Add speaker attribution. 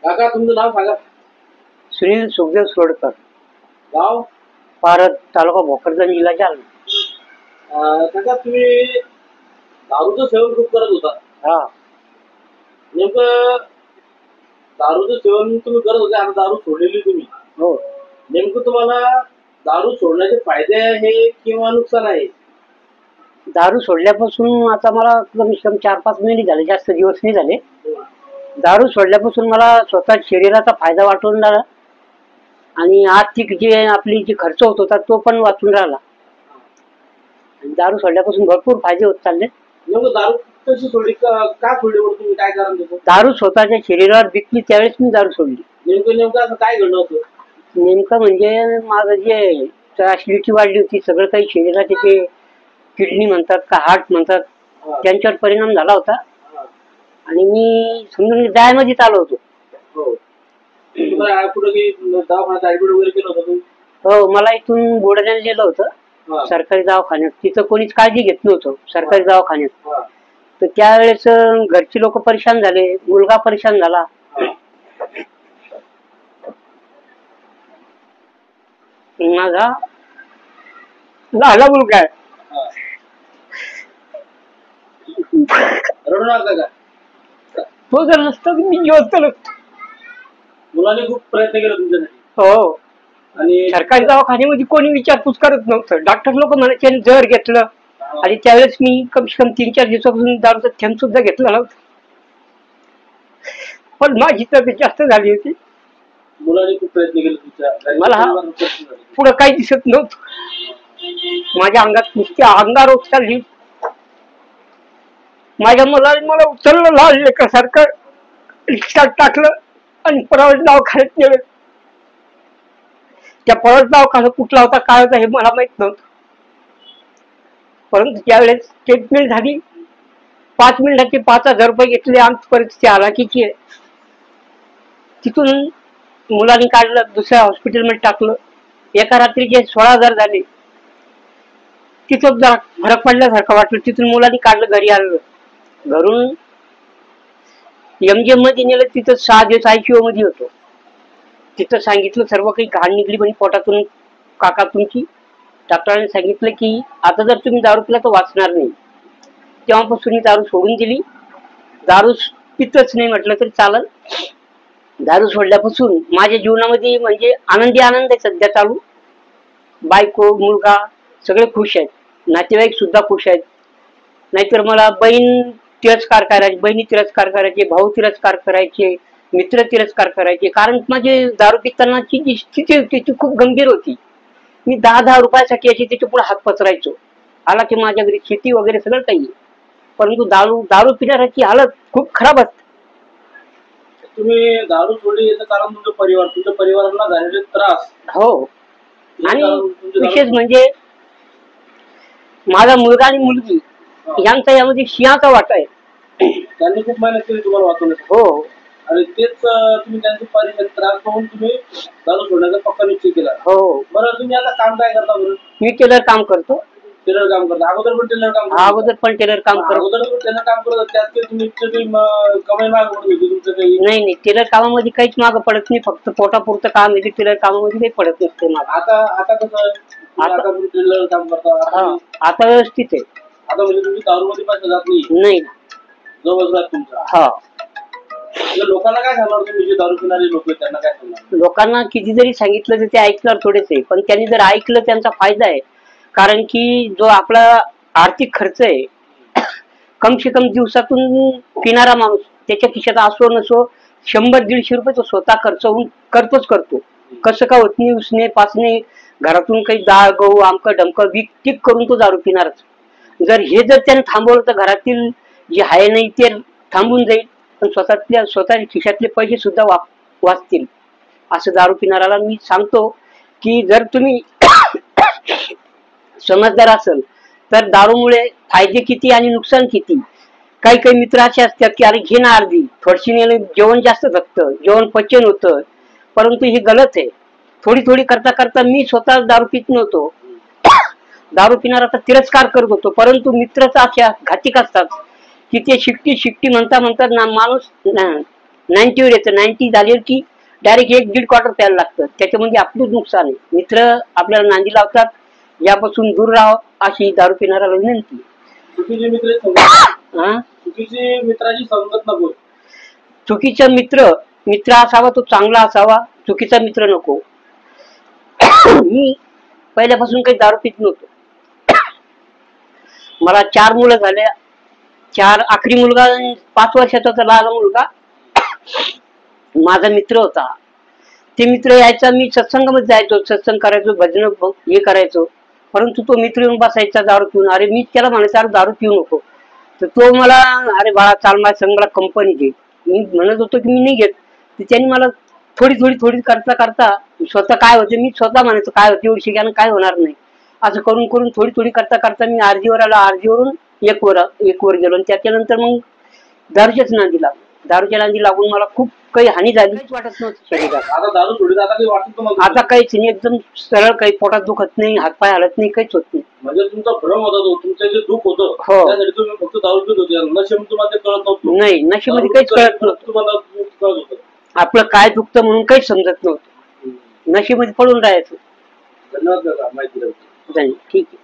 Speaker 1: काका तुमचं नाव सांगा.
Speaker 2: सुनील सुखदेव सोडकर,
Speaker 1: गाव
Speaker 2: पारत, तालुका भोकरदन, जिल्हा जालना.
Speaker 1: काका तुम्ही दारूचं सेवन खूप करत होता.
Speaker 2: हा,
Speaker 1: नेमकं दारूचं सेवन तुम्ही करत होते, आता दारू सोडलेली तुम्ही.
Speaker 2: हो.
Speaker 1: नेमकं तुम्हाला दारू सोडण्याचे फायदे आहे किंवा नुकसान आहे?
Speaker 2: दारू सोडल्यापासून आता मला कमी कमी 4-5 महिने झाले, जास्त दिवस नाही झाले. दारू सोडल्यापासून मला स्वतः शरीराचा फायदा वाटून राहिला आणि आर्थिक जे आपली जी खर्च होत होता तो पण वाचून राहिला. दारू सोडल्यापासून भरपूर फायदे होत चालले.
Speaker 1: नेमकं दारू कशी सोडली, का सोडली बरं तुम्ही, काय कारण देतो?
Speaker 2: दारू स्वतःच्या शरीरावर विकली त्यावेळेस मी दारू सोडली.
Speaker 1: नेमकं असं काय घडलं होतं?
Speaker 2: नेमकं म्हणजे माझं जे ऍसिडिटी वाढली होती, सगळं काही शरीराचे जे किडनी म्हणतात का हार्ट म्हणतात त्यांच्यावर परिणाम झाला होता आणि मी समजून जायमध्ये आलो होतो. हो, मला इथून बुलढाण्याला नेलं होतं सरकारी दवाखान्यात. तिथं कोणीच काळजी घेत नव्हतं सरकारी दवाखान्यात. तर त्यावेळेस घरचे लोक परेशान झाले, मुलगा परेशान झाला. माझा लहान मुलगा आहे. तो जर नसता मी जिवंत नसतो.
Speaker 1: मुलाने खूप प्रयत्न केला तुमच्यासाठी.
Speaker 2: हो,
Speaker 1: आणि
Speaker 2: सरकारी दवाखान्यामध्ये कोणी विचारपूस करत नव्हतं. डॉक्टर लोक म्हणायचे जर घेतलं. आणि त्यावेळेस मी कमी कमी 3-4 दिवसापासून दारूचा थेंब सुद्धा घेतला नव्हता. पण माझी तब्येत जास्त झाली होती.
Speaker 1: मुलाने खूप प्रयत्न केले तुमच्या,
Speaker 2: मला पुढं काही दिसत नव्हतं. माझ्या अंगात नुसती अंगार होत चालली. माझ्या मुलाने मला उचललं लहान लेकरासारखं, रिक्षात टाकलं आणि परत दवाखान्यात नेलं. त्या परत दवाखाना कुठला होता काय होता हे मला माहित नव्हतं. परंतु त्यावेळेस ट्रीटमेंट झाली. 5 मिनिटाचे 5,000 रुपये घेतले. आमची परिस्थिती हालाकीची आहे. तिथून मुलांनी काढलं, दुसऱ्या हॉस्पिटलमध्ये टाकलं. एका रात्रीचे 16,000 झाले. तिथं जरा फरक पडल्यासारखं वाटलं. तिथून मुलांनी काढलं, घरी आलं. घरून MGM मध्ये नेलं. तिथं 6 दिवस ICU मध्ये होतो. तिथं सांगितलं सर्व काही घाण निघली म्हणजे पोटातून काका तुमची. डॉक्टरांनी सांगितलं की आता जर तुम्ही दारू पिला तर वाचणार नाही. तेव्हापासून मी दारू सोडून दिली. दारू पितच नाही म्हटलं तरी चालल. दारू सोडल्यापासून माझ्या जीवनामध्ये म्हणजे आनंदी आनंद आहे सध्या चालू. बायको मुलगा सगळे खुश आहेत, नातेवाईक सुद्धा खुश आहेत. नाहीतर मला बहीण तिरस्कार करायची, बहिणी तिरस्कार करायचे, भाऊ तिरस्कार करायचे, मित्र तिरस्कार करायचे. कारण माझे दारू पितानाची जी स्थिती होती ती खूप गंभीर होती. मी 10-10 रुपयासाठी अशी त्याच्या पुढे हात पसरायचो. आला की माझ्या घरी शेती वगैरे सगळं काही, परंतु दारू पिणाऱ्याची हालत खूप खराब असते.
Speaker 1: तुम्ही दारू सोडली याचं कारण तुमच्या परिवाराला झालेले त्रास.
Speaker 2: हो, आणि विशेष म्हणजे माझा मुलगा आणि मुलगी यांचा यामध्ये सिंहाचा वाटा आहे.
Speaker 1: त्यांनी खूप मेहनत केली तुम्हाला वाचवण्यासाठी.
Speaker 2: हो,
Speaker 1: आणि तेच तुम्ही त्यांची त्रास पाहून तुम्ही दारू सोडण्याचा पक्का निश्चय केला.
Speaker 2: हो.
Speaker 1: बरं, तुम्ही आता काम काय करता बरं?
Speaker 2: मी टेलर काम करतो.
Speaker 1: टेलर काम करता? अगोदर पण टेलर काम करता?
Speaker 2: अगोदर पण टेलर काम करतो.
Speaker 1: अगोदर पण टेलर काम करत, त्यात तुम्ही कमाई माग पडत होती तुमचं काही?
Speaker 2: नाही, टेलर कामामध्ये काहीच मागं पडत नाही. फक्त पोटापुरतं काम आहे. टेलर कामामध्ये काही पडत नसते मागं.
Speaker 1: आता कसं? आता तुम्ही टेलर काम करता?
Speaker 2: आता व्यवस्थित आहे.
Speaker 1: आता म्हणजे तुम्ही दारूमध्ये पैसा जात नाही? जवळ तुमचा.
Speaker 2: हा.
Speaker 1: लोकांना काय सांगणार तुम्ही, जे दारू पिणारे लोक त्यांना काय सांगणार?
Speaker 2: लोकांना किती जरी सांगितलं तर ते ऐकणार थोडेच आहे. पण त्यांनी जर ऐकलं त्यांचा फायदा आहे. कारण की जो आपला आर्थिक खर्च आहे, कम से कम दिवसातून पिणारा माणूस त्याच्या खिशात असो नसो 100-150 रुपये तो स्वतः खर्च होऊन करतो. कसं का होत नाही, उसने पासने घरातून काही डाळ गहू आमकं डमकं विक करून तो दारू पिणारच. जर त्याने थांबवलं तर घरातील जे आहे नाही ते थांबून जाईल, पण स्वतःच्या खिशातले पैसे सुद्धा वाचतील. असं दारू पिणाऱ्याला मी सांगतो की जर तुम्ही समजदार असेल तर दारूमुळे फायदे किती आणि नुकसान किती. काही मित्र असे असतात की अरे घे ना अर्धी, थोडीशी नेलं जेवण जास्त थकतं, जेवण पचन होतं. परंतु हे गलत आहे. थोडी करता करता मी स्वतः दारू पित नव्हतो. दारू पिणारा तिरस्कार करत होतो. परंतु मित्रच अशा घातिक असतात की ते शिकती म्हणता ना माणूस 90वर येतं. 90 झाले की डायरेक्ट 1-1.5 क्वार्टर प्यायला लागतं. त्याच्यामध्ये आपलं नुकसान आहे. मित्र आपल्याला नांदी लावतात, यापासून दूर राहा अशी दारू पिणाऱ्याला विनंती.
Speaker 1: चुकीचे मित्र
Speaker 2: हा,
Speaker 1: चुकीची मित्राची संगत नको.
Speaker 2: चुकीचा मित्र असावा तो चांगला असावा, चुकीचा मित्र नको. मी पहिल्यापासून काही दारू पित नव्हतो. मला 4 मुलं झाल्या. 4 आखरी मुलगा 5 वर्षाचा होता, लहान मुलगा माझा मित्र होता. ते मित्र यायचा, मी सत्संगामध्ये जायचो, सत्संग करायचो, भजन हे करायचो. परंतु तो मित्र येऊन बसायचा दारू पिऊन. अरे मी त्याला म्हणायचं अरे दारू पिऊ नको, तर तो मला अरे बाळा चाल माझ्या संगला कंपनी घे. मी म्हणत होतो की मी नाही घेत. तर त्यांनी मला थोडी करता करता स्वतः काय होते, मी स्वतः म्हणायचो काय होते एवढी शिकायला काय होणार नाही, असं करून करून थोडी करता करता मी आरजीवर आलो. आरजीवरून एक वर गेलो. आणि त्याच्यानंतर मग दारूच्याच नांदी लागलो. दारूच्या नांदी लागून मला खूप काही हानी झाली, काहीच वाटत नव्हतं शरीरात.
Speaker 1: आता दारू सोडली आता काही वाटत तुम्हाला?
Speaker 2: आता काहीच नाही, एकदम सरळ, काही पोटात दुखत नाही, हातपाय हलत नाही, काहीच होत नाही.
Speaker 1: म्हणजे तुमचा भ्रम होता तो, तुमचं जे दुःख होतं
Speaker 2: हो.
Speaker 1: त्यासाठी तुम्ही फक्त दारू पित होते. नशेमध्ये तुम्हाला ते कळत नव्हतं.
Speaker 2: नाही, नशेमध्ये काहीच कळत नव्हतं.
Speaker 1: तुम्हाला कळत होतं
Speaker 2: आपलं काय दुखतं म्हणून काहीच समजत नव्हतं. नशेमध्ये पडून राहायचं.
Speaker 1: धन्यवाद दादा माहिती दिल्याबद्दल.
Speaker 2: ठीक आहे.